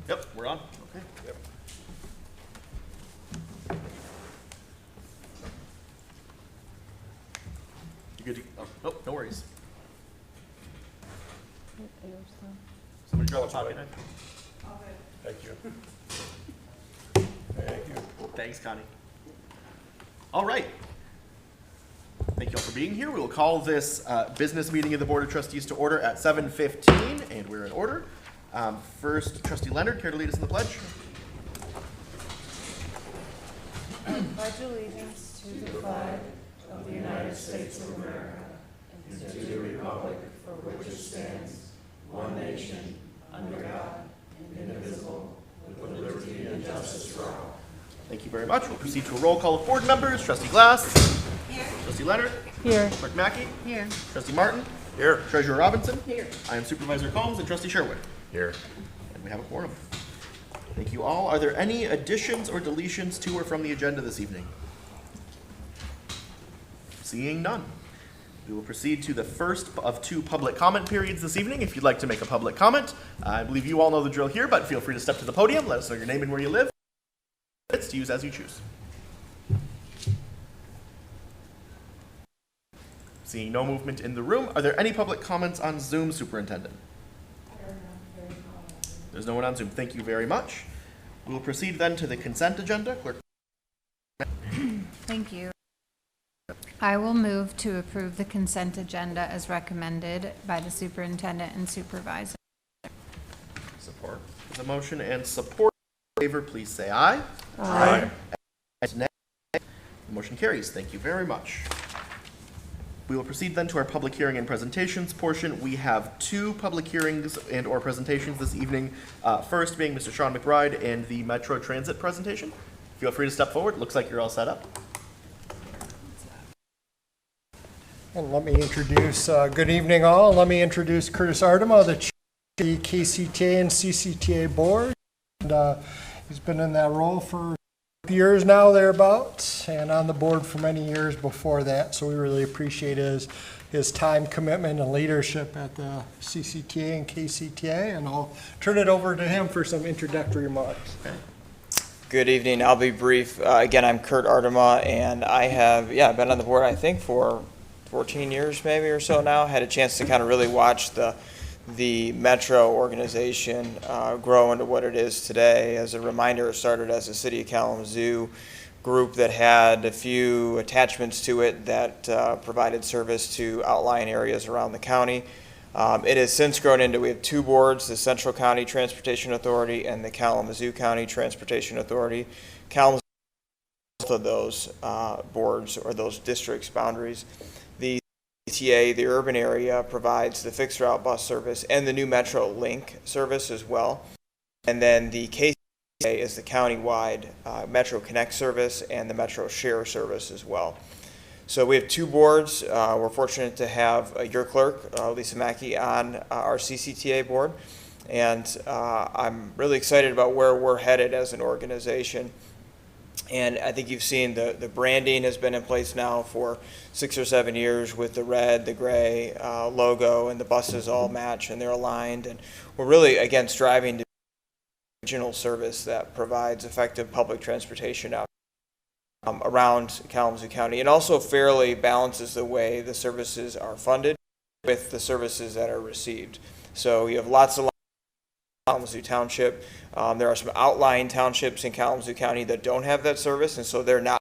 Yep, we're on. Okay. Yep. You good to, oh, no worries. Somebody grab a pocket knife. Thank you. Thank you. Thanks, Connie. All right. Thank you all for being here. We will call this business meeting of the Board of Trustees to order at 7:15, and we're in order. First, Trustee Leonard, care to lead us in the pledge? I pledge allegiance to the flag of the United States of America and to the republic for which it stands, one nation, under God, indivisible, with liberty and justice for all. Thank you very much. We'll proceed to a roll call of board members. Trustee Glass. Here. Trustee Leonard. Here. Clerk Mackey. Here. Trustee Martin. Here. Treasurer Robinson. Here. I am Supervisor Combs and Trustee Sherwood. Here. And we have a quorum. Thank you all. Are there any additions or deletions to or from the agenda this evening? Seeing none. We will proceed to the first of two public comment periods this evening. If you'd like to make a public comment, I believe you all know the drill here, but feel free to step to the podium. Let us know your name and where you live. It's to use as you choose. Seeing no movement in the room, are there any public comments on Zoom, Superintendent? There's no one on Zoom. Thank you very much. We will proceed then to the consent agenda. Clerk. Thank you. I will move to approve the consent agenda as recommended by the superintendent and supervisor. Support. There's a motion and support. In favor, please say aye. Aye. Nay. The motion carries. Thank you very much. We will proceed then to our public hearing and presentations portion. We have two public hearings and or presentations this evening. First being Mr. Sean McBride and the Metro Transit presentation. Feel free to step forward. Looks like you're all set up. And let me introduce, good evening all. Let me introduce Curtis Artema, the chair of the KCTA and CCTA board. And he's been in that role for years now, thereabouts, and on the board for many years before that. So we really appreciate his time, commitment, and leadership at the CCTA and KCTA. And I'll turn it over to him for some introductory remarks. Okay. Good evening. I'll be brief. Again, I'm Kurt Artema, and I have been on the board, I think, for 14 years maybe or so now. Had a chance to kind of really watch the Metro organization grow into what it is today. As a reminder, it started as a City of Kalamazoo group that had a few attachments to it that provided service to outlying areas around the county. It has since grown into, we have two boards, the Central County Transportation Authority and the Kalamazoo County Transportation Authority. Kalamazoo, both of those boards or those districts' boundaries. The CTA, the urban area, provides the fixed route bus service and the new Metro Link service as well. And then the KCCDA is the countywide Metro Connect service and the Metro Share service as well. So we have two boards. We're fortunate to have your clerk, Lisa Mackey, on our CCTA board. And I'm really excited about where we're headed as an organization. And I think you've seen the branding has been in place now for 6 or 7 years with the red, the gray logo, and the buses all match and they're aligned. And we're really, again, striving to be a regional service that provides effective public transportation out around Kalamazoo County, and also fairly balances the way the services are funded with the services that are received. So you have lots of Kalamazoo Township. There are some outlying townships in Kalamazoo County that don't have that service, and so they're not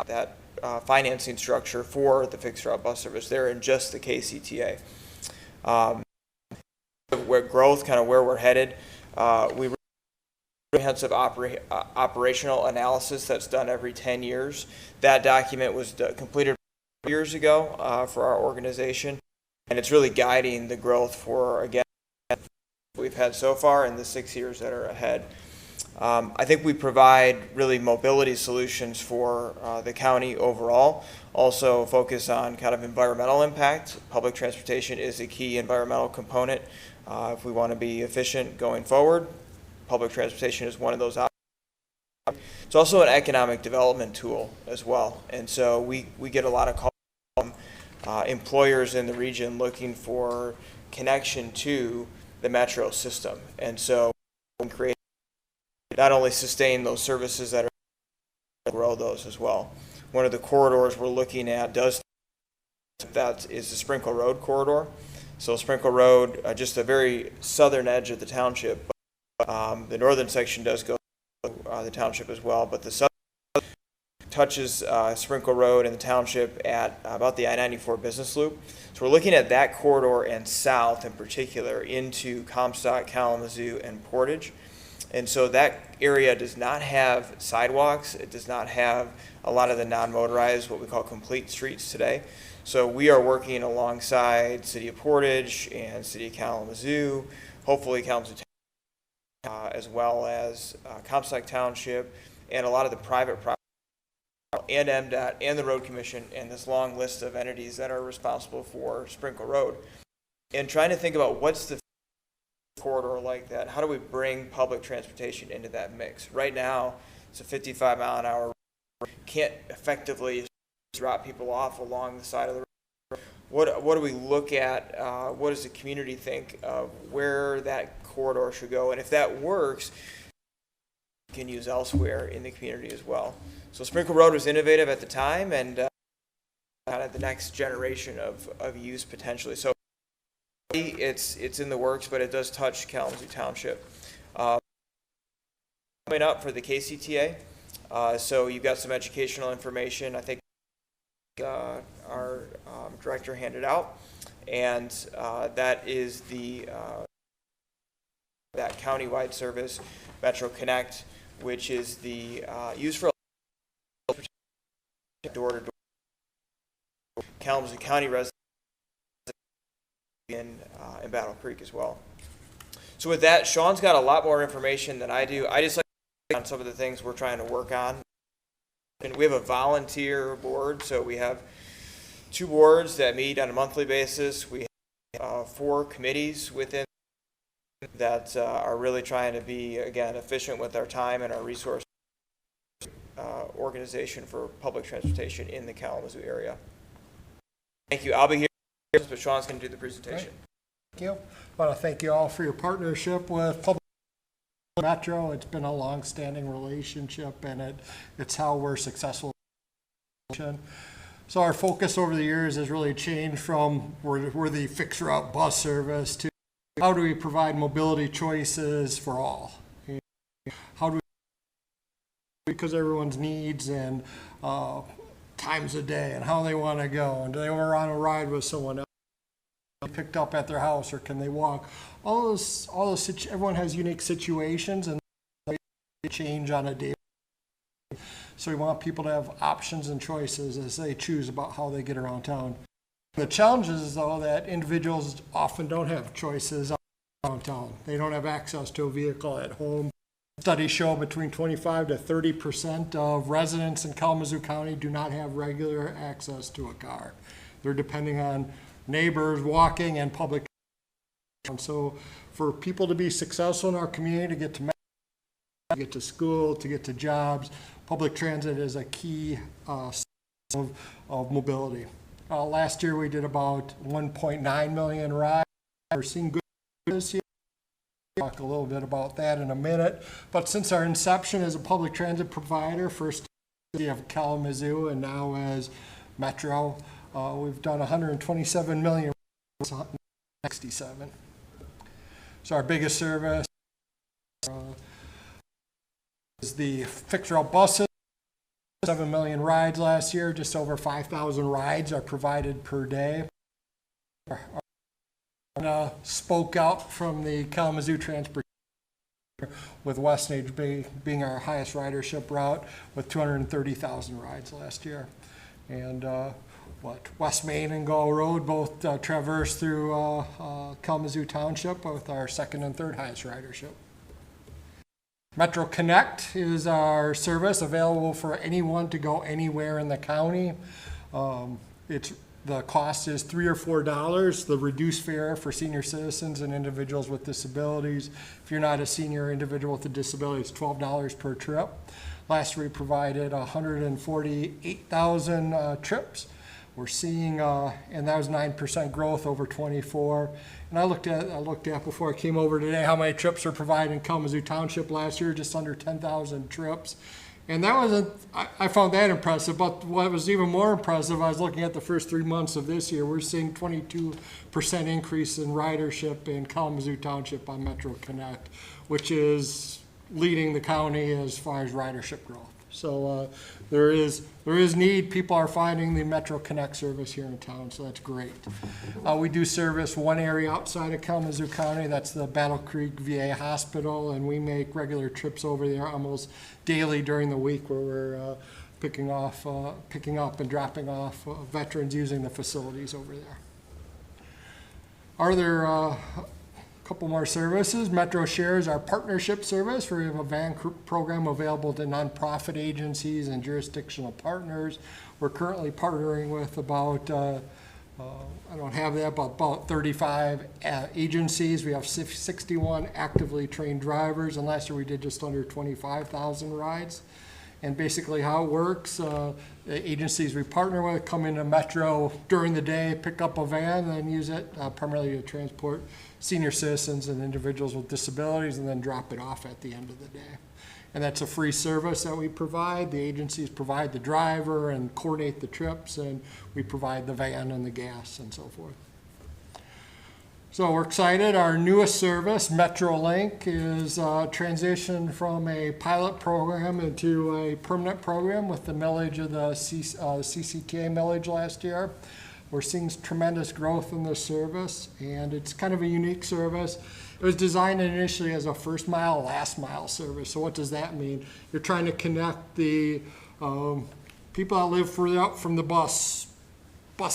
that financing structure for the fixed route bus service. They're in just the KCTA. Where growth, kind of where we're headed, we comprehensive operational analysis that's done every 10 years. That document was completed years ago for our organization, and it's really guiding the growth for, again, we've had so far in the 6 years that are ahead. I think we provide really mobility solutions for the county overall. Also focus on kind of environmental impact. Public transportation is a key environmental component. If we want to be efficient going forward, public transportation is one of those options. It's also an economic development tool as well. And so we get a lot of calls from employers in the region looking for connection to the metro system. And so we can create, not only sustain those services that are, grow those as well. One of the corridors we're looking at that is the Sprinkle Road corridor. So Sprinkle Road, just the very southern edge of the township. The northern section does go the township as well, but the southern touches Sprinkle Road and the township at about the I-94 business loop. So we're looking at that corridor and south in particular into Comstock, Kalamazoo, and Portage. And so that area does not have sidewalks. It does not have a lot of the non-motorized, what we call complete streets today. So we are working alongside City of Portage and City of Kalamazoo, hopefully Kalamazoo as well as Comstock Township and a lot of the private property and MDOT and the Road Commission and this long list of entities that are responsible for Sprinkle Road. And trying to think about what's the corridor like that. How do we bring public transportation into that mix? Right now, it's a 55 mile an hour. Can't effectively drop people off along the side of the road. What do we look at? What does the community think of where that corridor should go? And if that works, we can use elsewhere in the community as well. So Sprinkle Road was innovative at the time and kind of the next generation of use potentially. So it's in the works, but it does touch Kalamazoo Township. Coming up for the KCTA, so you've got some educational information. I think our director handed out, and that is the that countywide service, Metro Connect, which is the used for door-to-door Kalamazoo County residents in Battle Creek as well. So with that, Sean's got a lot more information than I do. I just like to on some of the things we're trying to work on. And we have a volunteer board, so we have 2 boards that meet on a monthly basis. We have 4 committees within that are really trying to be, again, efficient with our time and our resource organization for public transportation in the Kalamazoo area. Thank you. I'll be here, but Sean's going to do the presentation. Thank you. I want to thank you all for your partnership with Public Metro. It's been a long-standing relationship, and it's how we're successful. So our focus over the years has really changed from we're the fixer-out bus service to how do we provide mobility choices for all? How do we, because everyone's needs and times a day and how they want to go, and do they want to ride with someone else, picked up at their house, or can they walk? All those everyone has unique situations, and they change on a daily. So we want people to have options and choices as they choose about how they get around town. The challenge is, though, that individuals often don't have choices around town. They don't have access to a vehicle at home. Studies show between 25 to 30% of residents in Kalamazoo County do not have regular access to a car. They're depending on neighbors, walking, and public transportation. So for people to be successful in our community, to get to school, to get to jobs, public transit is a key of mobility. Last year we did about 1.9 million rides. We're seeing good this year. We'll talk a little bit about that in a minute. But since our inception as a public transit provider, first City of Kalamazoo and now as Metro, we've done 127 million, 167. So our biggest service is the fixer-out buses. 7 million rides last year, just over 5,000 rides are provided per day. Spoke out from the Kalamazoo transportation with Westnage being our highest ridership route with 230,000 rides last year. And West Main and Gull Road both traverse through Kalamazoo Township with our 2nd and 3rd highest ridership. Metro Connect is our service available for anyone to go anywhere in the county. The cost is $3 or $4, the reduced fare for senior citizens and individuals with disabilities. If you're not a senior individual with a disability, it's $12 per trip. Last year we provided 148,000 trips We're seeing, and that was 9% growth over 24. And I looked at before I came over today how many trips were provided in Kalamazoo Township last year, just under 10,000 trips. And that wasn't, I found that impressive, but what was even more impressive, I was looking at the first 3 months of this year, we're seeing 22% increase in ridership in Kalamazoo Township on Metro Connect, which is leading the county as far as ridership growth. So there is need. People are finding the Metro Connect service here in town, so that's great. We do service one area outside of Kalamazoo County. That's the Battle Creek VA Hospital, and we make regular trips over there almost daily during the week, where we're picking up and dropping off veterans using the facilities over there. Are there couple more services? Metro Shares, our partnership service, where we have a van program available to nonprofit agencies and jurisdictional partners. We're currently partnering with about, I don't have that, but about 35 agencies. We have 61 actively trained drivers, and last year we did just under 25,000 rides. And basically how it works, the agencies we partner with come into Metro during the day, pick up a van, and then use it primarily to transport senior citizens and individuals with disabilities, and then drop it off at the end of the day. And that's a free service that we provide. The agencies provide the driver and coordinate the trips, and we provide the van and the gas and so forth. So we're excited. Our newest service, MetroLink, is transitioned from a pilot program into a permanent program with the millage of the CCTA millage last year. We're seeing tremendous growth in this service, and it's kind of a unique service. It was designed initially as a first mile, last mile service. So what does that mean? You're trying to connect the people that live further out from the bus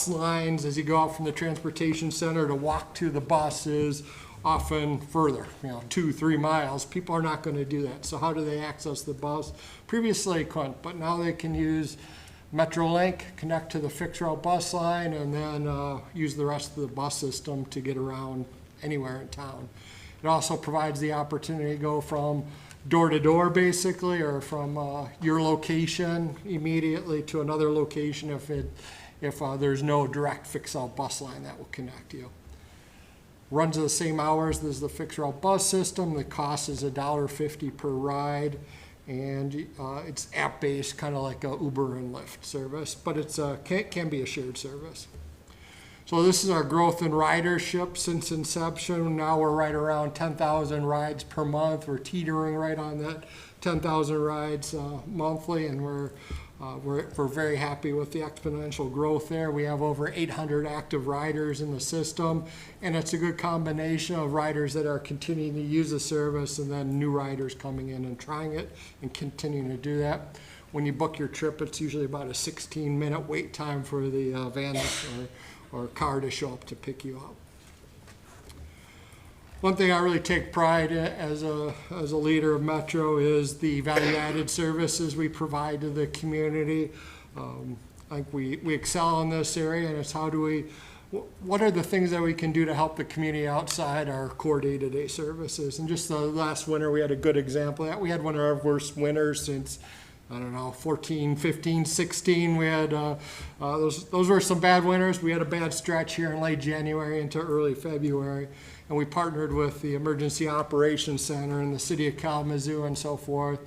lines as you go out from the transportation center to walk to the bus is often further, 2-3 miles. People are not going to do that. So how do they access the bus? Previously they couldn't, but now they can use MetroLink, connect to the fixed route bus line, and then use the rest of the bus system to get around anywhere in town. It also provides the opportunity to go from door to door, basically, or from your location immediately to another location if there's no direct fixed route bus line that will connect you. Runs at the same hours as the fixed route bus system. The cost is $1.50 per ride, and it's app-based, kind of like a Uber and Lyft service, but it's can be a shared service. So this is our growth in ridership since inception. Now we're right around 10,000 rides per month. We're teetering right on that 10,000 rides monthly, and we're very happy with the exponential growth there. We have over 800 active riders in the system, and it's a good combination of riders that are continuing to use the service and then new riders coming in and trying it and continuing to do that. When you book your trip, it's usually about a 16-minute wait time for the van or car to show up to pick you up. One thing I really take pride in as a leader of Metro is the value-added services we provide to the community. I think we excel in this area, and it's what are the things that we can do to help the community outside our core day-to-day services. And just the last winter, we had a good example of that. We had one of our worst winters since, 14, 15, 16. We had, those were some bad winters. We had a bad stretch here in late January into early February. And we partnered with the Emergency Operations Center and the City of Kalamazoo and so forth.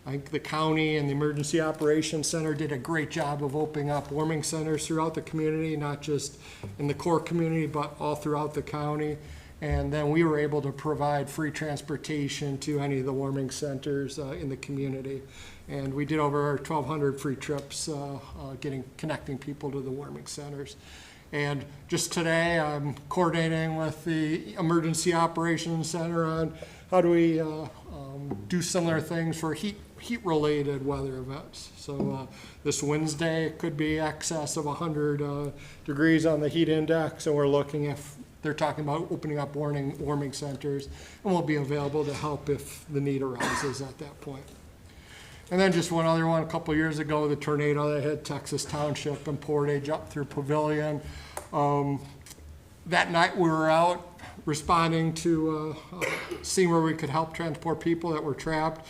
I think the county and the Emergency Operations Center did a great job of opening up warming centers throughout the community, not just in the core community, but all throughout the county. And then we were able to provide free transportation to any of the warming centers in the community. And we did over 1,200 free trips connecting people to the warming centers. And just today, I'm coordinating with the Emergency Operations Center on how do we do similar things for heat-related weather events. So this Wednesday, it could be excess of 100 degrees on the heat index, and we're looking if they're talking about opening up warming centers, and we'll be available to help if the need arises at that point. And then just one other one, a couple of years ago, the tornado that hit Texas Township and Portage up through Pavilion. That night we were out responding to seeing where we could help transport people that were trapped.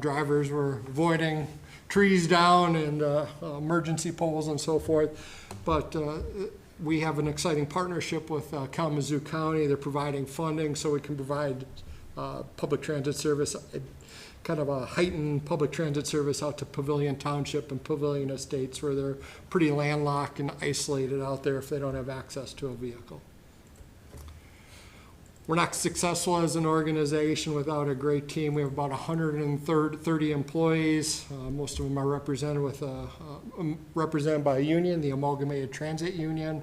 Drivers were avoiding trees down and emergency poles and so forth. But we have an exciting partnership with Kalamazoo County. They're providing funding so we can provide public transit service, kind of a heightened public transit service out to Pavilion Township and Pavilion Estates, where they're pretty landlocked and isolated out there if they don't have access to a vehicle. We're not successful as an organization without a great team. We have about 130 employees. Most of them are represented by a union, the Amalgamated Transit Union.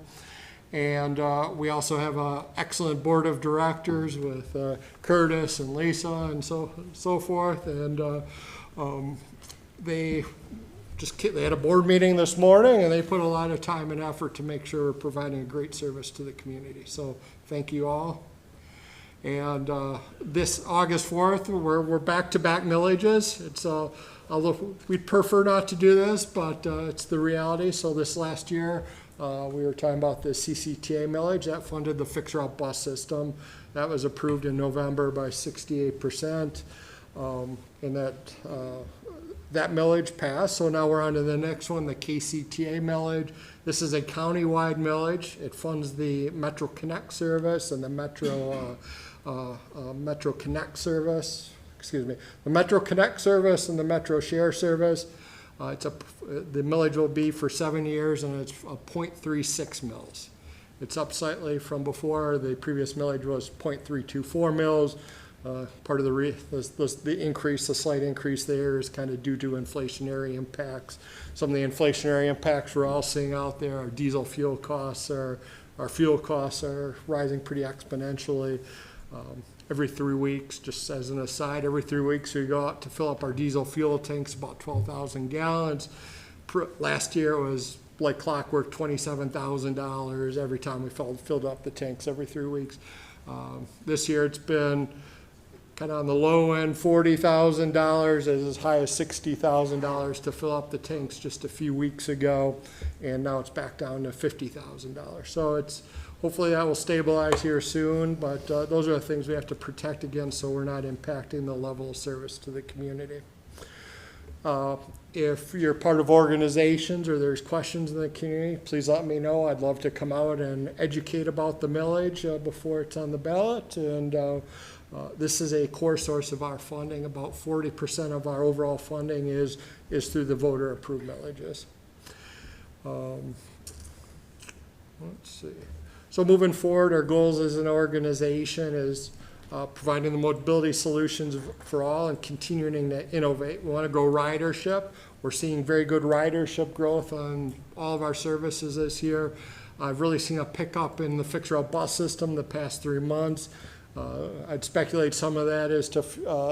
And we also have an excellent board of directors with Curtis and Lisa and so forth. And they had a board meeting this morning, and they put a lot of time and effort to make sure we're providing a great service to the community. So thank you all. And this August 4th, we're back-to-back millages. It's although we'd prefer not to do this, but it's the reality. So this last year, we were talking about the CCTA millage that funded the fixer-up bus system. That was approved in November by 68%, and that millage passed. So now we're on to the next one, the KCTA millage. This is a county-wide millage. It funds the Metro Connect service and the Metro Connect service. Excuse me, the Metro Connect service and the Metro Share service. The millage will be for 7 years, and it's a 0.36 mils. It's up slightly from before. The previous millage was 0.324 mils. Part of the slight increase there is kind of due to inflationary impacts. Some of the inflationary impacts we're all seeing out there are diesel fuel costs. Our fuel costs are rising pretty exponentially. Every 3 weeks, just as an aside, every 3 weeks we go out to fill up our diesel fuel tanks, about 12,000 gallons. Last year it was like clockwork, $27,000 every time we filled up the tanks every 3 weeks. This year it's been kind of on the low end, $40,000, as high as $60,000 to fill up the tanks just a few weeks ago, and now it's back down to $50,000. So it's hopefully that will stabilize here soon, but those are the things we have to protect against so we're not impacting the level of service to the community. If you're part of organizations or there's questions in the community, please let me know. I'd love to come out and educate about the millage before it's on the ballot. And this is a core source of our funding. About 40% of our overall funding is through the voter-approved millages. Let's see. So moving forward, our goals as an organization is providing the mobility solutions for all and continuing to innovate. We want to grow ridership. We're seeing very good ridership growth on all of our services this year. I've really seen a pickup in the fixer-up bus system the past 3 months. I'd speculate some of that is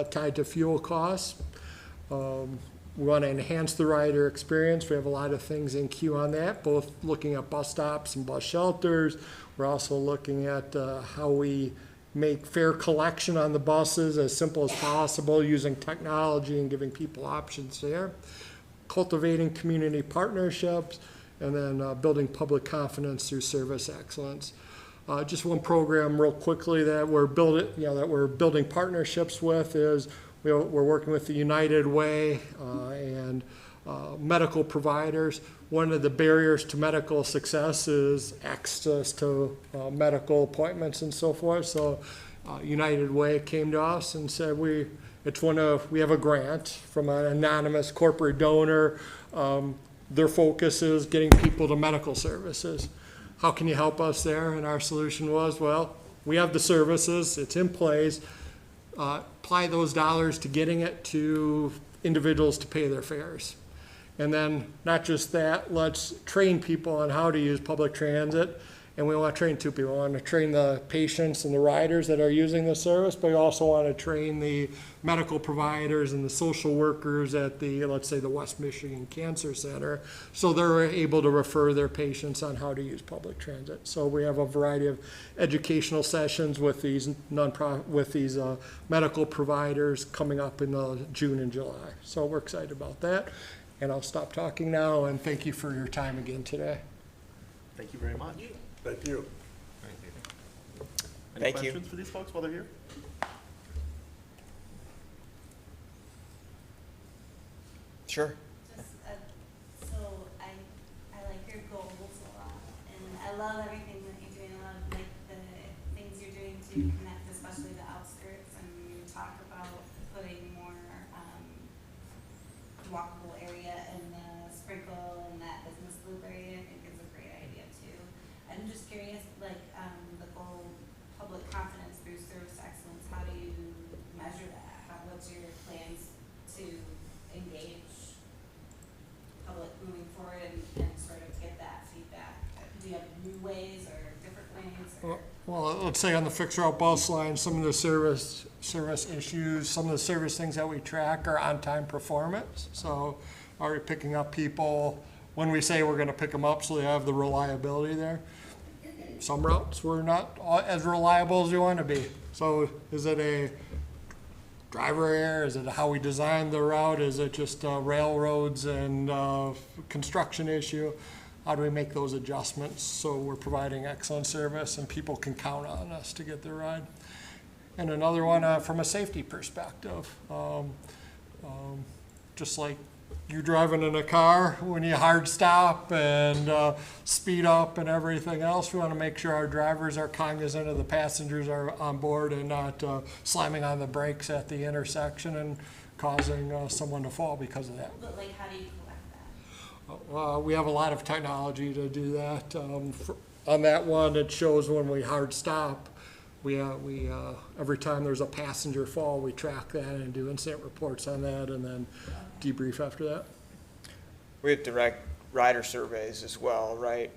tied to fuel costs. We want to enhance the rider experience. We have a lot of things in queue on that, both looking at bus stops and bus shelters. We're also looking at how we make fare collection on the buses as simple as possible using technology and giving people options there. Cultivating community partnerships, and then building public confidence through service excellence. Just one program real quickly that we're building partnerships with is we're working with the United Way and medical providers. One of the barriers to medical success is access to medical appointments and so forth. So United Way came to us and said we have a grant from an anonymous corporate donor. Their focus is getting people to medical services. How can you help us there? And our solution was, well, we have the services, it's in place. Apply those dollars to getting it to individuals to pay their fares. And then not just that, let's train people on how to use public transit. And we want to train two people. We want to train the patients and the riders that are using the service, but we also want to train the medical providers and the social workers at let's say the West Michigan Cancer Center, so they're able to refer their patients on how to use public transit. So we have a variety of educational sessions with these medical providers coming up in June and July. So we're excited about that. And I'll stop talking now, and thank you for your time again today. Thank you very much. Thank you. Any Thank you. questions for these folks while they're here? Sure. love everything that you're doing. I love like the things you're doing to connect, especially the outskirts, and you talk about putting more walkable area in the sprinkle and that business loop area. I think is a great idea too. I'm just curious, like the goal, public confidence through service excellence. How do you measure that? What's your plans to engage public moving forward and sort of get that feedback? Do you have new ways or different ways? Or? Well, let's say on the fixed route bus line, some of the service issues, some of the service things that we track are on-time performance. So are we picking up people when we say we're going to pick them up so they have the reliability there? Some routes we're not as reliable as we want to be. So is it a driver error? Is it how we design the route? Is it just railroads and construction issue? How do we make those adjustments so we're providing excellent service and people can count on us to get their ride? And another one from a safety perspective, just like you driving in a car, when you hard stop and speed up and everything else, we want to make sure our drivers are cognizant of the passengers are on board and not slamming on the brakes at the intersection and causing someone to fall because of that. But like, how do you collect that? We have a lot of technology to do that. On that one, it shows when we hard stop. We every time there's a passenger fall, we track that and do incident reports on that, and then debrief after that. We have direct rider surveys as well, right?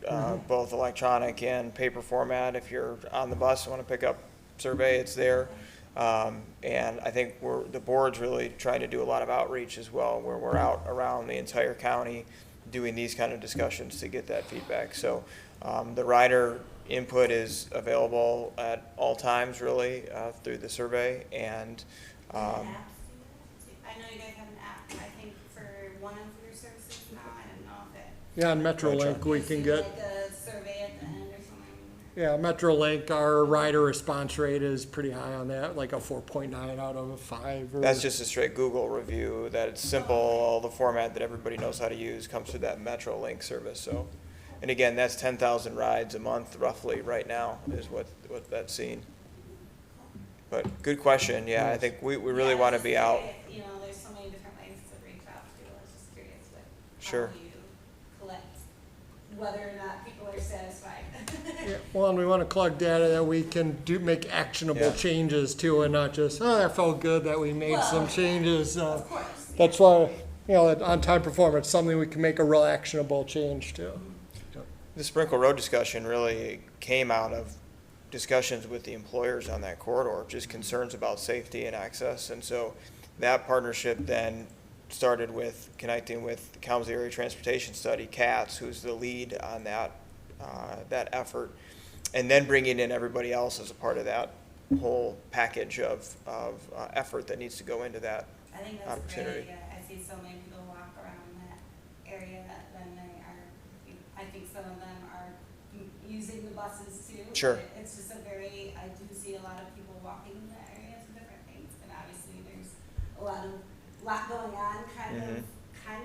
Both electronic and paper format. If you're on the bus and want to pick up survey, it's there. And I think the board's really trying to do a lot of outreach as well, where we're out around the entire county doing these kind of discussions to get that feedback. So the rider input is available at all times, really, through the survey. And Do you have apps do that? I know you guys have an app, I think, for one of your services now. I don't know if it. Yeah, on MetroLink, we can get. Like a survey at the end or something. Yeah, MetroLink, our rider response rate is pretty high on that, like a 4.9 out of a 5. that's just a straight Google review, that it's simple, all the format that everybody knows how to use comes through that MetroLink service. So, and again, that's 10,000 rides a month roughly right now is what that's seen. But good question. Yeah, I think we really want to be out. You know, there's so many different ways to reach out to people. I was just curious with Sure. how you collect whether or not people are satisfied. Yeah, well, and we want to collect data that we can make actionable Yeah. changes to, and not just, oh, that felt good that we made some changes. Of course. That's why, that on-time performance, something we can make a real actionable change to. The Sprinkle Road discussion really came out of discussions with the employers on that corridor, just concerns about safety and access. And so that partnership then started with connecting with the Kalamazoo Area Transportation Study, CATS, who's the lead on that effort, and then bringing in everybody else as a part of that whole package of effort that needs to go into that I think that's a great opportunity. idea. I see so many people walk around that area and they are, I think some of them are using the buses too. Sure. But it's just I do see a lot of people walking in that area for different things, and obviously there's a lot going on kind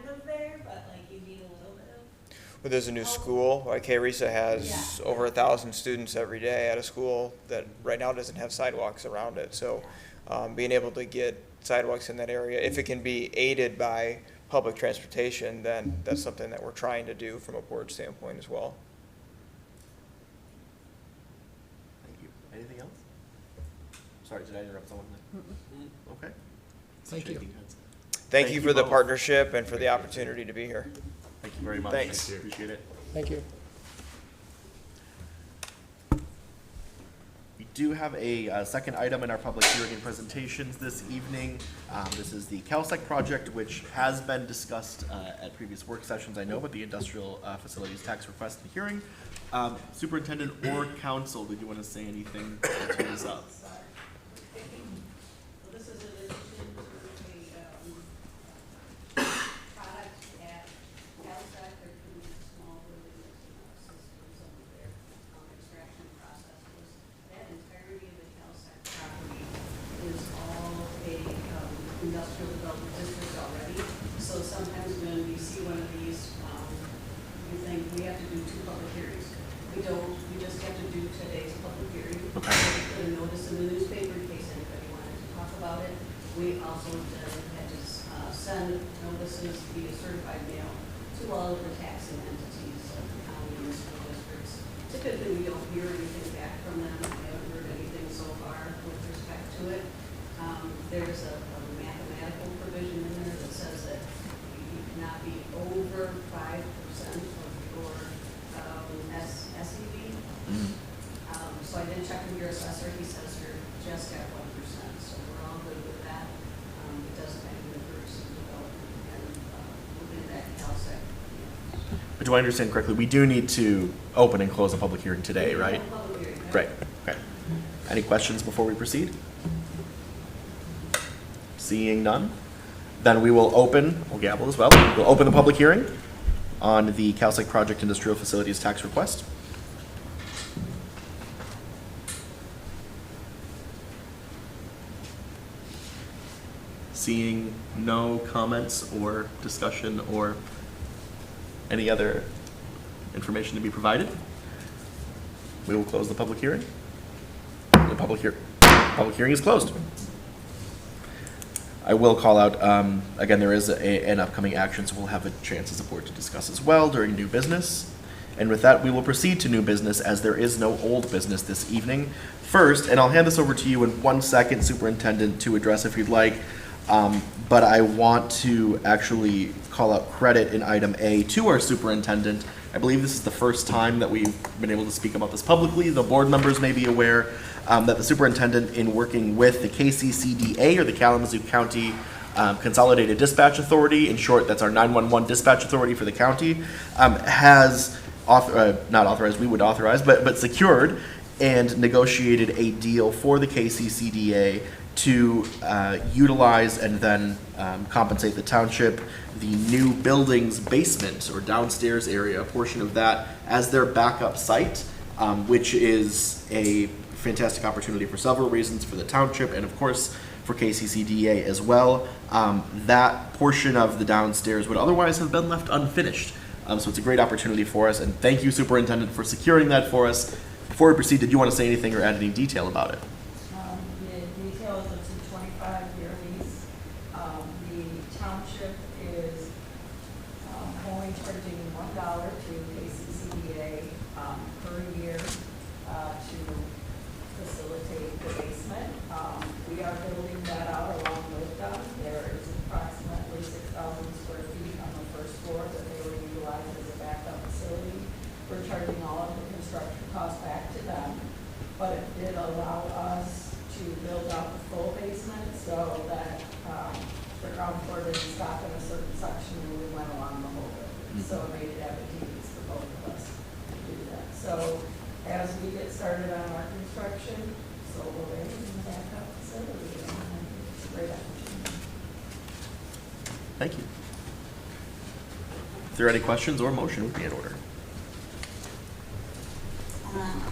of there, but like you need a little bit of. Well, there's a new school, like KRISA has over 1,000 students every day at a school that right now doesn't have sidewalks around it. So being able to get sidewalks in that area, if it can be aided by public transportation, then that's something that we're trying to do from a board standpoint as well. Thank you. Anything else? Sorry, did I interrupt someone? Okay. Thank you. Shaking heads. Thank you for the both. partnership and for the opportunity to be here. Thank you very much. Thanks. Appreciate it. Thank you. We do have a second item in our public hearing and presentations this evening. This is the Kalsec project, which has been discussed at previous work sessions, I know, but the industrial facilities tax request and hearing. Superintendent or council, did you want to say anything to turn this up? This is in addition to a product at Kalsec. They're doing small buildings and systems of their extraction processes. That entirety of the Kalsec property is all a industrial development district already. So sometimes when you see one of these, you think we have to do 2 public hearings. We don't. certified mail to all of the taxing entities of the county and the school districts. Typically, we don't hear anything back from them. I haven't heard anything so far with respect to it. There's a mathematical provision in there that says that you cannot be over 5% of your SEV. So I did check with your assessor. He says you're just at 1%, so we're all good with that. It does kind of encourage some development and looking at that Kalsec. But do I understand correctly? We do need to open and close a public hearing today, right? Public hearing, right? Great. Okay. Any questions before we proceed? Seeing none, then we will open, we'll gavel as well, we'll open the public hearing on the Kalsec Project Industrial Facilities Tax Request. Seeing no comments or discussion or any other information to be provided, we will close the public hearing. The public hearing is closed. I will call out, again, there is an upcoming action, so we'll have a chance as a board to discuss as well during new business. And with that, we will proceed to new business as there is no old business this evening. First, and I'll hand this over to you in 1 second, Superintendent, to address if you'd like, but I want to actually call out credit in item A to our superintendent. I believe this is the first time that we've been able to speak about this publicly. The board members may be aware that the superintendent, in working with the KCCDA, or the Kalamazoo County Consolidated Dispatch Authority, in short, that's our 911 dispatch authority for the county, has not authorized, we would authorize, but secured and negotiated a deal for the KCCDA to utilize and then compensate the township, the new building's basement or downstairs area, a portion of that, as their backup site, which is a fantastic opportunity for several reasons for the township and, of course, for KCCDA as well. That portion of the downstairs would otherwise have been left unfinished. So it's a great opportunity for us, and thank you, Superintendent, for securing that for us. Before we proceed, did you want to say anything or add any detail about it? The details, it's a 25-year lease. The township is only charging $1 to KCCDA per year to facilitate the basement. We are building that out along with them. There is approximately 6,000 square feet on the first floor that they will utilize as a backup facility. We're charging all of the construction costs back to them, but it did allow us to build out the full basement so that the ground floor didn't stop in a certain section and we went along the whole building. So it made it advantageous for both of us to do that. So as we get started on our construction, so we'll be in the backup facility, and it's a great opportunity. Thank you. If there are any questions or motion, would be in order.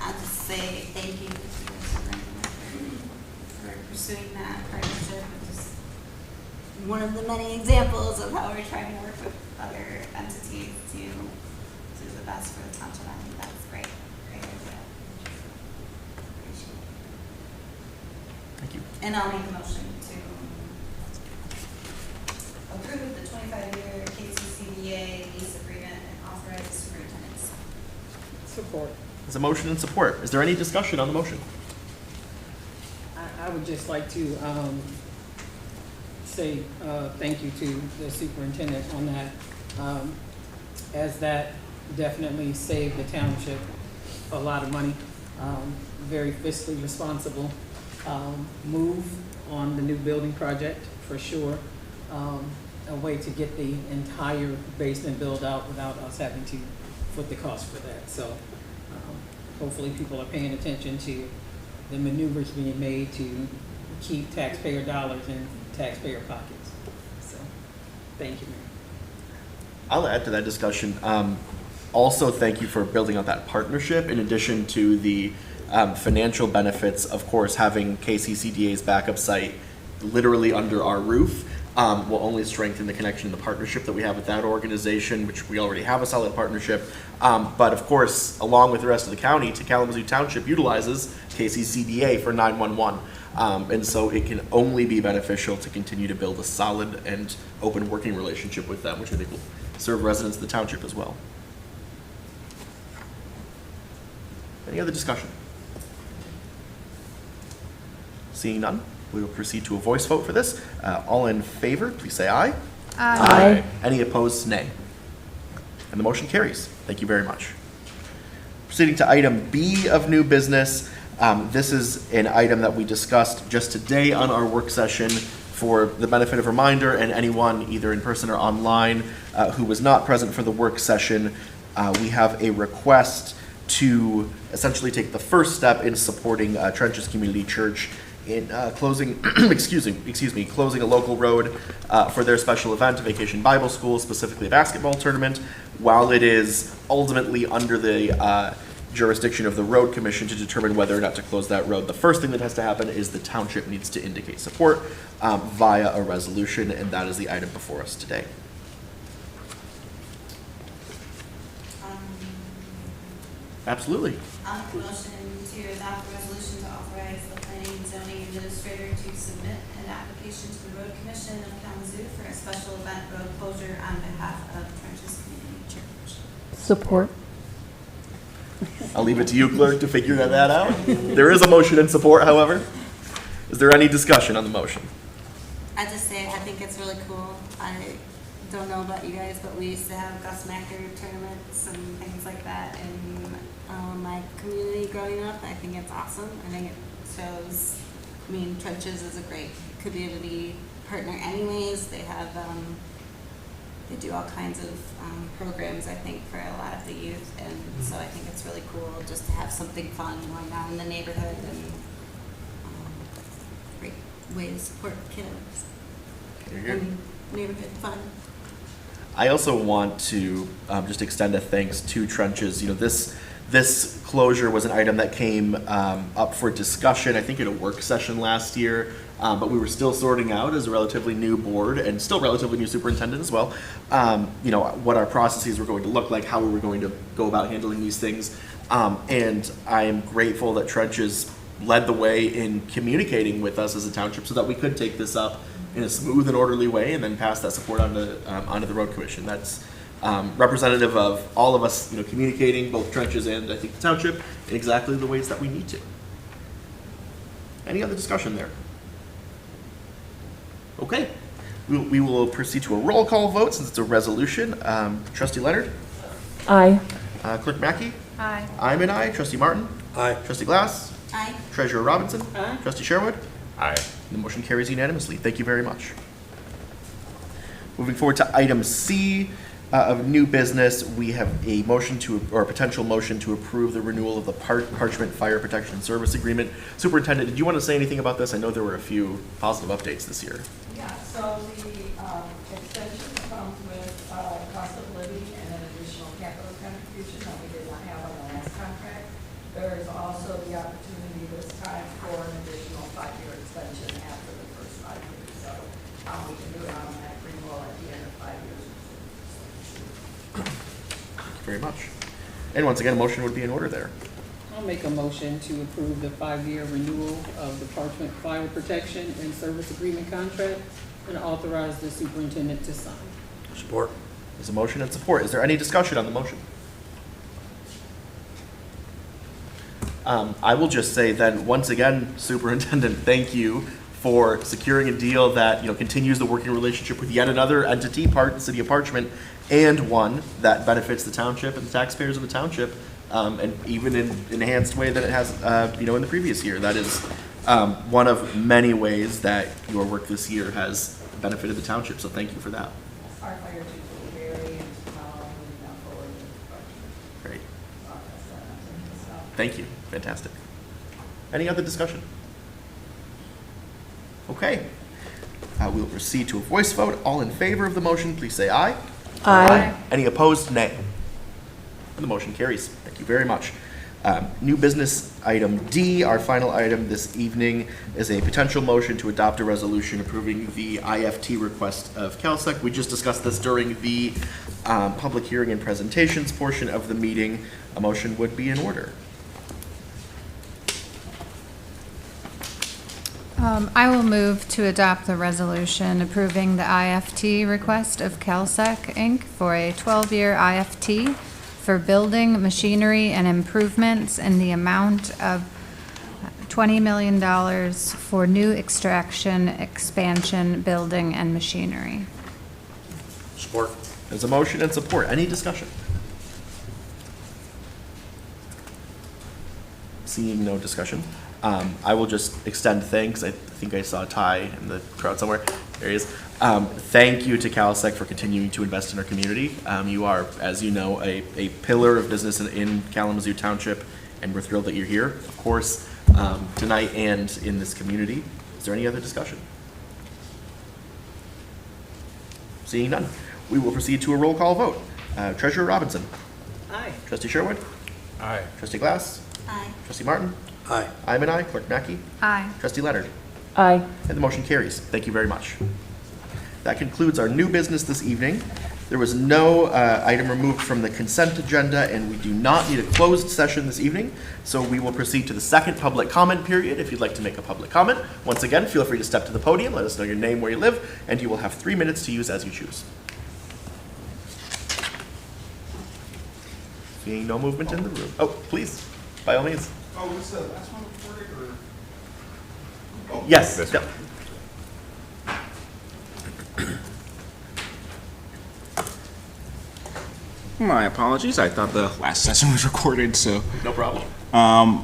I'll just say thank you to the superintendent for pursuing that partnership. It's just one of the many examples of how we're trying to work with other entities to do the best for the township. I think that's great. Great idea. Appreciate it. Thank you. And I'll make a motion to approve the 25-year KCCDA lease agreement and authorize the superintendent to sign. Support. There's a motion and support. Is there any discussion on the motion? I would just like to say thank you to the superintendent on that, as that definitely saved the township a lot of money. Very fiscally responsible move on the new building project, for sure. A way to get the entire basement built out without us having to foot the cost for that. So hopefully people are paying attention to the maneuvers being made to keep taxpayer dollars in taxpayer pockets. So, thank you, Mayor. I'll add to that discussion. Also, thank you for building out that partnership in addition to the financial benefits, of course, having KCCDA's backup site literally under our roof. will only strengthen the connection and the partnership that we have with that organization, which we already have a solid partnership. But of course, along with the rest of the county, Kalamazoo Township utilizes KCCDA for 911. And so it can only be beneficial to continue to build a solid and open working relationship with them, which I think will serve residents of the township as well. Any other discussion? Seeing none, we will proceed to a voice vote for this. All in favor, please say aye. Aye. Any opposed, nay. And the motion carries. Thank you very much. Proceeding to item B of new business. This is an item that we discussed just today on our work session. For the benefit of reminder and anyone either in person or online who was not present for the work session, we have a request to essentially take the first step in supporting Trenches Community Church in closing, closing a local road for their special event, a Vacation Bible School, specifically a basketball tournament. While it is ultimately under the jurisdiction of the road commission to determine whether or not to close that road, the first thing that has to happen is the township needs to indicate support via a resolution, and that is the item before us today. Absolutely. I'll make a motion to adopt a resolution to authorize the planning and zoning administrator to submit an application to the road commission of Kalamazoo for a special event road closure on behalf of Trenches Community Church. Support. I'll leave it to you, clerk, to figure that out. There is a motion in support, however. Is there any discussion on the motion? I just say, I think it's really cool. I don't know about you guys, but we used to have Gus Macker tournaments and things like that in my community growing up. I think it's awesome. I think it shows, Trenches is a great community partner anyways. They have, they do all kinds of programs, I think, for a lot of the youth. And so I think it's really cool just to have something fun going on in the neighborhood and great way to support kids and neighborhood fun. I also want to just extend a thanks to Trenches. This closure was an item that came up for discussion, I think, at a work session last year, but we were still sorting out as a relatively new board and still relatively new superintendent as well, what our processes were going to look like, how we were going to go about handling these things. And I am grateful that Trenches led the way in communicating with us as a township so that we could take this up in a smooth and orderly way and then pass that support onto the road commission. That's representative of all of us, communicating, both Trenches and I think the township, in exactly the ways that we need to. Any other discussion there? Okay, we will proceed to a roll call vote since it's a resolution. Trustee Leonard? Aye. Clerk Mackey? Aye. I'm an aye. Trustee Martin? Aye. Trustee Glass? Aye. Treasurer Robinson? Aye. Trustee Sherwood? Aye. The motion carries unanimously. Thank you very much. Moving forward to item C of new business, we have a motion or a potential motion to approve the renewal of the Parchment Fire Protection Service Agreement. Superintendent, did you want to say anything about this? I know there were a few positive updates this year. Yeah, so the extension comes with cost of living and an additional capital contribution that we did not have on the last contract. There is also the opportunity this time for an additional 5-year extension after the first 5 years. So we can do it on that renewal at the end of 5 years. Thank you very much. And once again, a motion would be in order there. I'll make a motion to approve the 5-year renewal of the Parchment Fire Protection and Service Agreement contract and authorize the superintendent to sign. Support. There's a motion and support. Is there any discussion on the motion? I will just say then, once again, Superintendent, thank you for securing a deal that continues the working relationship with yet another entity, the City of Parchment, and one that benefits the township and the taxpayers of the township, and even in an enhanced way that it has, in the previous year. That is one of many ways that your work this year has benefited the township. So thank you for that. Our fire chief will be very instrumental in moving that forward with the project. Great. So, Thank you. Fantastic. Any other discussion? Okay. We will proceed to a voice vote. All in favor of the motion, please say aye. Aye. Any opposed, nay. And the motion carries. Thank you very much. New business item D, our final item this evening, is a potential motion to adopt a resolution approving the IFT request of Kalsec. We just discussed this during the public hearing and presentations portion of the meeting. A motion would be in order. I will move to adopt the resolution approving the IFT request of Kalsec, Inc. for a 12-year IFT for building, machinery, and improvements in the amount of $20 million for new extraction, expansion, building, and machinery. Support. There's a motion and support. Any discussion? Seeing no discussion, I will just extend thanks. I think I saw Ty in the crowd somewhere. There he is. Thank you to Kalsec for continuing to invest in our community. You are, as you know, a pillar of business in Kalamazoo Township, and we're thrilled that you're here, of course, tonight and in this community. Is there any other discussion? Seeing none, we will proceed to a roll call vote. Treasurer Robinson. Aye. Trustee Sherwood. Aye. Trustee Glass. Aye. Trustee Martin. Aye. I'm an aye. Clerk Mackey. Aye. Trustee Leonard. Aye. And the motion carries. Thank you very much. That concludes our new business this evening. There was no item removed from the consent agenda, and we do not need a closed session this evening, so we will proceed to the second public comment period. If you'd like to make a public comment, once again, feel free to step to the podium, let us know your name, where you live, and you will have 3 minutes to use as you choose. Seeing no movement in the room. Oh, please, by all means. Oh, was the last one recorded, or? Yes. This yep. one. My apologies. I thought the last session was recorded, so. No problem.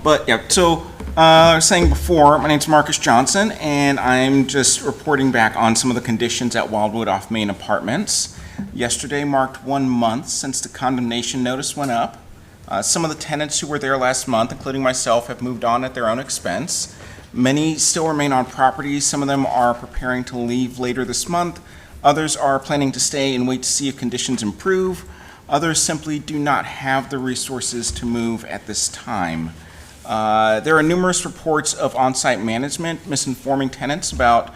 But yeah, so I was saying before, my name's Marcus Johnson, and I'm just reporting back on some of the conditions at Wildwood off Main Apartments. Yesterday marked 1 month since the condemnation notice went up. Some of the tenants who were there last month, including myself, have moved on at their own expense. Many still remain on property. Some of them are preparing to leave later this month. Others are planning to stay and wait to see if conditions improve. Others simply do not have the resources to move at this time. There are numerous reports of on-site management misinforming tenants about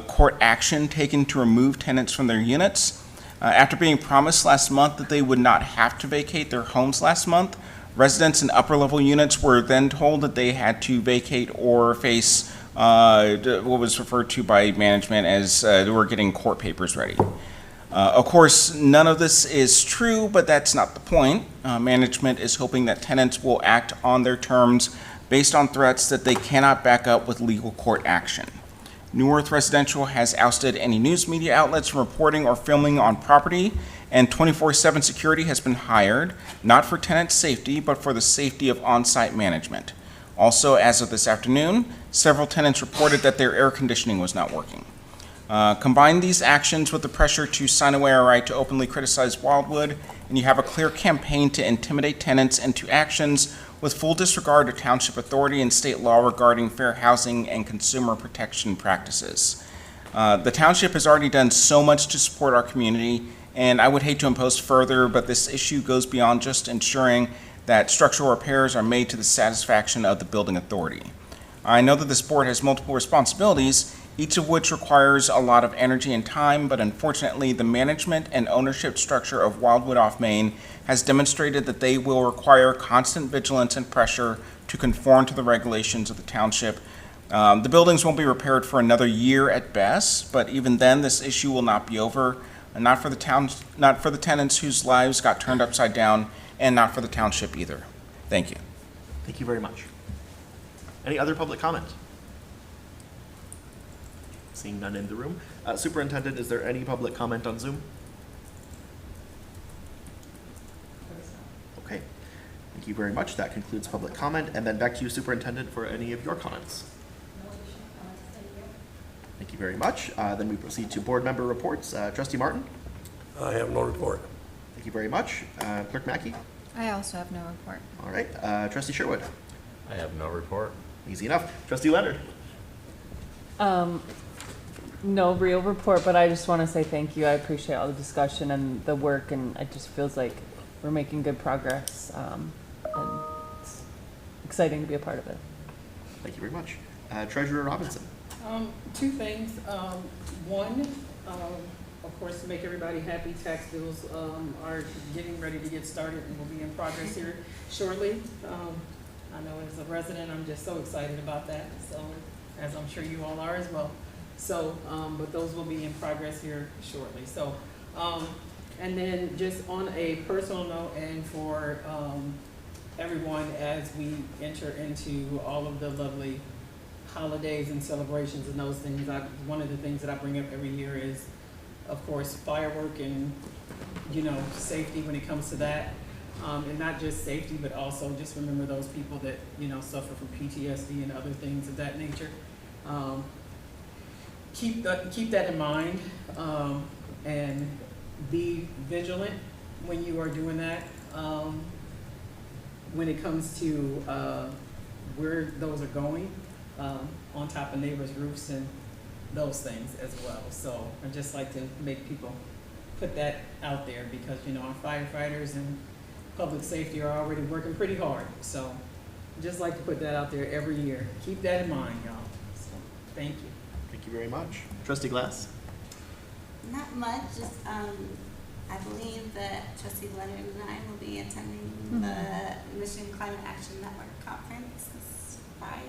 court action taken to remove tenants from their units. After being promised last month that they would not have to vacate their homes last month, residents in upper-level units were then told that they had to vacate or face what was referred to by management as they were getting court papers ready. Of course, none of this is true, but that's not the point. Management is hoping that tenants will act on their terms based on threats that they cannot back up with legal court action. New Earth Residential has ousted any news media outlets from reporting or filming on property, and 24/7 security has been hired, not for tenant safety, but for the safety of on-site management. Also, as of this afternoon, several tenants reported that their air conditioning was not working. Combine these actions with the pressure to sign away our right to openly criticize Wildwood, and you have a clear campaign to intimidate tenants into actions with full disregard of township authority and state law regarding fair housing and consumer protection practices. The township has already done so much to support our community, and I would hate to impose further, but this issue goes beyond just ensuring that structural repairs are made to the satisfaction of the building authority. I know that this board has multiple responsibilities, each of which requires a lot of energy and time, but unfortunately the management and ownership structure of Wildwood off Main has demonstrated that they will require constant vigilance and pressure to conform to the regulations of the township. The buildings won't be repaired for another year at best, but even then this issue will not be over, and not for the tenants whose lives got turned upside down, and not for the township either. Thank you. Thank you very much. Any other public comment? Seeing none in the room. Superintendent, is there any public comment on Zoom? Okay. Thank you very much. That concludes public comment. And then back to you, Superintendent, for any of your comments. Thank you very much. Then we proceed to board member reports. Trustee Martin? I have no report. Thank you very much. Clerk Mackey? I also have no report. All right. Trustee Sherwood? I have no report. Easy enough. Trustee Leonard? No real report, but I just want to say thank you. I appreciate all the discussion and the work, and it just feels like we're making good progress. And it's exciting to be a part of it. Thank you very much. Treasurer Robinson. Two things. One, of course, to make everybody happy, tax bills are getting ready to get started and will be in progress here shortly. I know as a resident, I'm just so excited about that, so, as I'm sure you all are as well. So, but those will be in progress here shortly. So, and then just on a personal note and for everyone as we enter into all of the lovely holidays and celebrations and those things, one of the things that I bring up every year is, of course, firework and, you know, safety when it comes to that. And not just safety, but also just remember those people that, you know, suffer from PTSD and other things of that nature. Keep that in mind, and be vigilant when you are doing that. When it comes to where those are going, on top of neighbors' roofs and those things as well. So I just like to make people put that out there because, you know, our firefighters and public safety are already working pretty hard. So just like to put that out there every year. Keep that in mind, y'all. So thank you. Thank you very much. Trustee Glass. Not much, just, I believe that Trustee Leonard and I will be attending the Mission Climate Action Network Conference this Friday.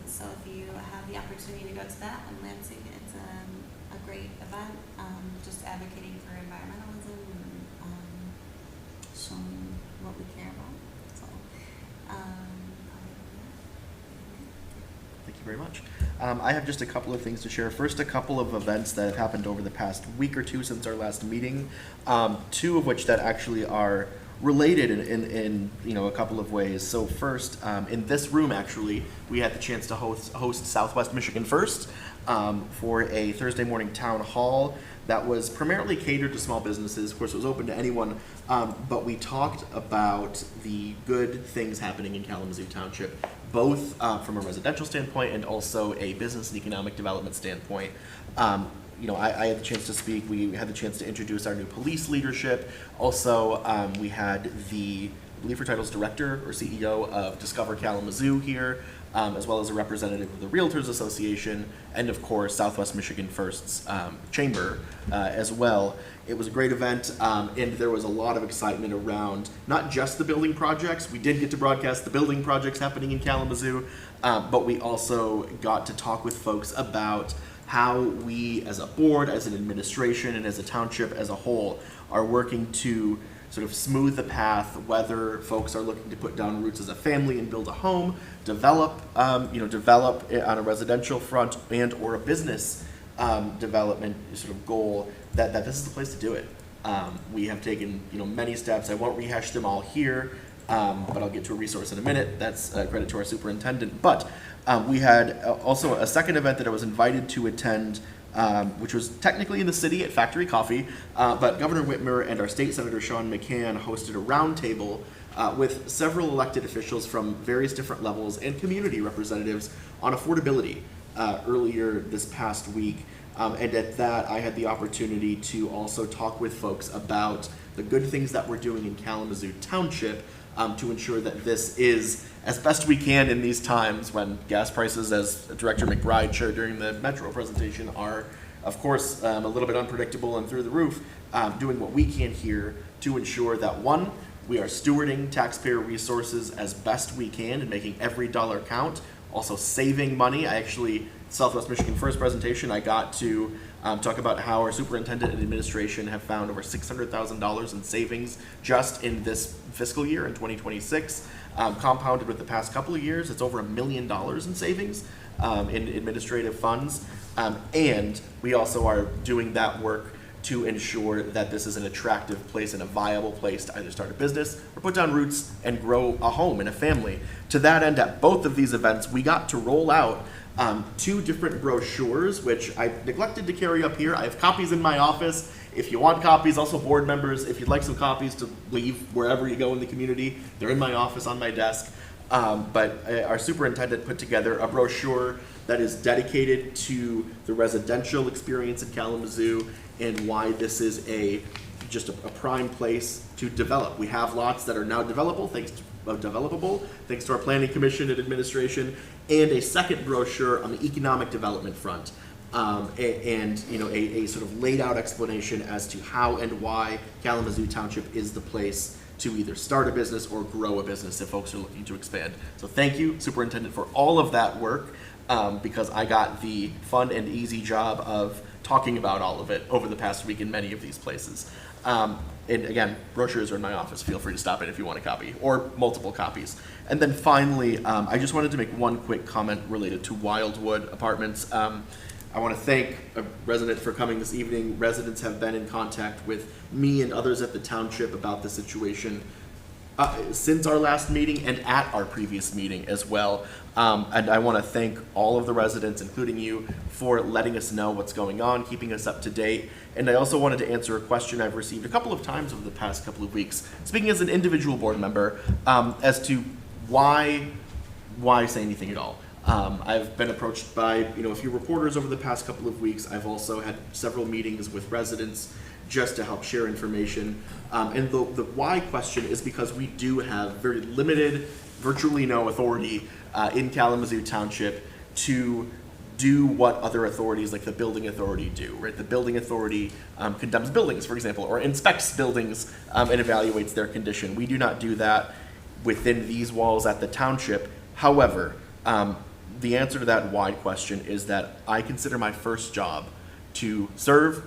So if you have the opportunity to go to that in Lansing, it's a great event, just advocating for environmentalism and showing what we care about. So, Thank you very much. I have just a couple of things to share. First, a couple of events that have happened over the past week or two since our last meeting, two of which that actually are related in you know, a couple of ways. So first, in this room actually, we had the chance to host Southwest Michigan First for a Thursday morning town hall that was primarily catered to small businesses. Of course, it was open to anyone, but we talked about the good things happening in Kalamazoo Township, both from a residential standpoint and also a business and economic development standpoint. You know, I had the chance to speak. We had the chance to introduce our new police leadership. Also, we had the, I believe her title is Director or CEO of Discover Kalamazoo here, as well as a representative of the Realtors Association, and of course, Southwest Michigan First's Chamber as well. It was a great event, and there was a lot of excitement around not just the building projects. We did get to broadcast the building projects happening in Kalamazoo, but we also got to talk with folks about how we as a board, as an administration, and as a township as a whole are working to sort of smooth the path, whether folks are looking to put down roots as a family and build a home, develop on a residential front and or a business development sort of goal, that this is the place to do it. We have taken, you know, many steps. I won't rehash them all here, but I'll get to a resource in a minute. That's credit to our superintendent. But we had also a second event that I was invited to attend, which was technically in the city at Factory Coffee, but Governor Whitmer and our state senator Sean McCann hosted a roundtable with several elected officials from various different levels and community representatives on affordability earlier this past week. And at that, I had the opportunity to also talk with folks about the good things that we're doing in Kalamazoo Township to ensure that this is, as best we can in these times when gas prices, as Director McBride shared during the Metro presentation, are, of course, a little bit unpredictable and through the roof, doing what we can here to ensure that, one, we are stewarding taxpayer resources as best we can and making every dollar count, also saving money. I actually, Southwest Michigan First presentation, I got to talk about how our superintendent and administration have found over $600,000 in savings just in this fiscal year in 2026. Compounded with the past couple of years, it's over $1 million in savings in administrative funds. And we also are doing that work to ensure that this is an attractive place and a viable place to either start a business or put down roots and grow a home and a family. To that end, at both of these events, we got to roll out 2 different brochures, which I neglected to carry up here. I have copies in my office. If you want copies, also board members, if you'd like some copies to leave wherever you go in the community, they're in my office on my desk. But our superintendent put together a brochure that is dedicated to the residential experience in Kalamazoo and why this is just a prime place to develop. We have lots that are now developable thanks to developable, thanks to our planning commission and administration, and a second brochure on the economic development front. And you know, a sort of laid out explanation as to how and why Kalamazoo Township is the place to either start a business or grow a business if folks are looking to expand. So thank you, Superintendent, for all of that work, because I got the fun and easy job of talking about all of it over the past week in many of these places. And again, brochures are in my office. Feel free to stop in if you want a copy, or multiple copies. And then finally, I just wanted to make one quick comment related to Wildwood Apartments. I want to thank a resident for coming this evening. Residents have been in contact with me and others at the township about the situation since our last meeting and at our previous meeting as well. And I want to thank all of the residents, including you, for letting us know what's going on, keeping us up to date. And I also wanted to answer a question I've received a couple of times over the past couple of weeks, speaking as an individual board member, as to why say anything at all. I've been approached by a few reporters over the past couple of weeks. I've also had several meetings with residents just to help share information. And the why question is because we do have very limited, virtually no authority in Kalamazoo Township to do what other authorities like the building authority do, right? The building authority condemns buildings, for example, or inspects buildings and evaluates their condition. We do not do that within these walls at the township. However, the answer to that why question is that I consider my first job to serve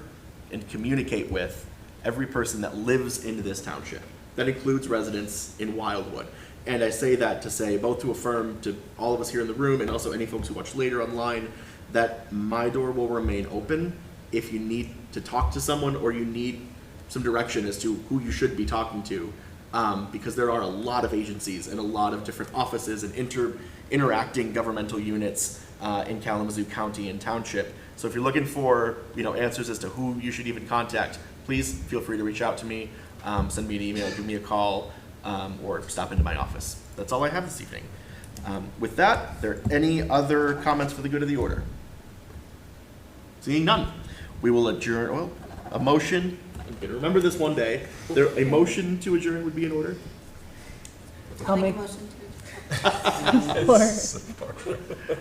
and communicate with every person that lives in this township. That includes residents in Wildwood. And I say that to say, both to affirm to all of us here in the room and also any folks who watch later online, that my door will remain open if you need to talk to someone or you need some direction as to who you should be talking to. Because there are a lot of agencies and a lot of different offices and interacting governmental units in Kalamazoo County and Township. So if you're looking for answers as to who you should even contact, please feel free to reach out to me, send me an email, give me a call, or stop into my office. That's all I have this evening. With that, are there any other comments for the good of the order? Seeing none, we will adjourn. Well, a motion. I'm going to remember this one day. A motion to adjourn would be in order. I'll make a motion to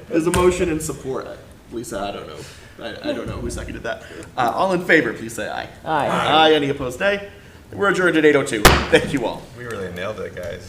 There's a motion and support. Lisa, I don't know. I don't know who seconded that. All in favor, please say aye. Aye. Aye. Any opposed, nay? We're adjourned at 8:02. Thank you all. We really nailed it, guys.